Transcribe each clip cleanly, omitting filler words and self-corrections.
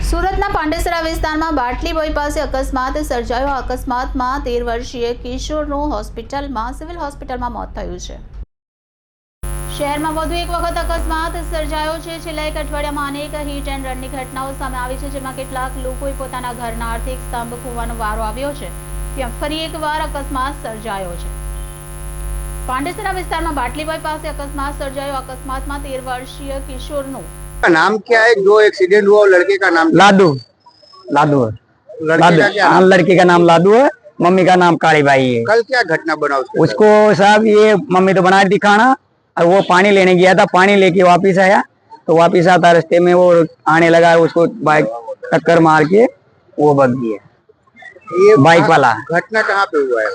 સુરતના પાંડેસરા વિસ્તારમાં બાટલી બોય પાસે અકસ્માત સર્જાયો। અકસ્માતમાં 13 વર્ષીય કિશોરનું સિવિલ હોસ્પિટલમાં મોત થયું છે। શહેરમાં વધુ એક વખત અકસ્માત સર્જાયો છે। છેલ્લા એક અઠવાડિયામાં અનેક હિટ એન્ડ રનની ઘટનાઓ સામે આવી છે, જેમાં કેટલાક લોકોએ પોતાના ઘરના આર્થિક સ્તંભ ખોવાનો વારો આવ્યો છે। ત્યાં ફરી એકવાર અકસ્માત સર્જાયો છે। પાંડેસરા વિસ્તારમાં બાટલી બોય પાસે અકસ્માત सर्जायो। अकस्मात में 13 वर्षीय किशोर का नाम क्या है? जो एक्सीडेंट हुआ लड़के का नाम लाडू लाडू है। हाँ, लड़के का नाम लाडू है, मम्मी का नाम काली बाई है। कल क्या घटना बना उसको साहब ये मम्मी तो बना दी खाना और वो पानी लेने गया था। पानी लेके वापिस आया तो वापिस आता रास्ते में वो आने लगा, उसको बाइक टक्कर मार के वो भग गया। ये बाइक वाला घटना कहाँ पे हुआ है?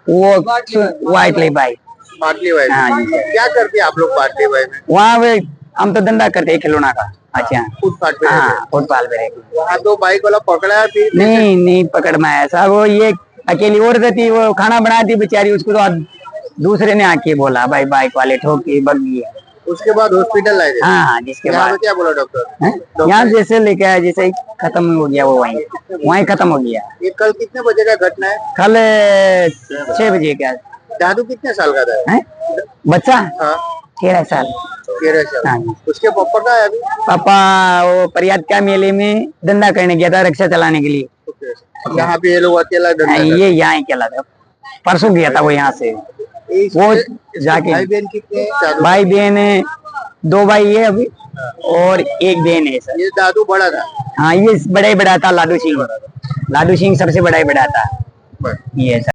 वो वाइटली बाइक पाटली बाई। हाँ जी। क्या करते हैं आप लोग पाटली बाई में? वहाँ पे हम तो धंधा करते हैं खिलौना का। अच्छा, फुटपाथ पे? हाँ, फुटपाथ पे। वहाँ तो बाइक वाला पकड़ा फिर? नहीं पकड़ में आया साहब। वो ये अकेली औरत थी, वो खाना बनाती थी बेचारी, उसको तो दूसरे ने आके बोला भाई बाइक वाले ठोक के भग गया। उसके बाद हॉस्पिटल लाए थे? हाँ, जिसके बाद क्या बोला डॉक्टर? यहाँ जैसे लेके आया, जैसे ही खत्म हो गया वो वहीं खत्म हो गया। ये कल कितने बजे का घटना है? कल 6 बजे का। दादू कितने साल का था? है बच्चा? हाँ, 13 साल। 13 साल। हाँ। उसके पापा का है अभी? पापा वो प्रयाग का मेले में धंधा करने गया था, रिक्शा चलाने के लिए। यहाँ पे ये लोग अकेला धंधा ये यहाँ ही चला था, परसों गया था वो यहाँ से। वो जाके भाई बहन कितने? भाई बहन 2 भाई है अभी और 1 बहन है सर। ये दादू बड़ा था? हाँ, ये बड़ा ही बड़ा था। लाडू सिंह सबसे बड़ा ही बड़ा था ये सर।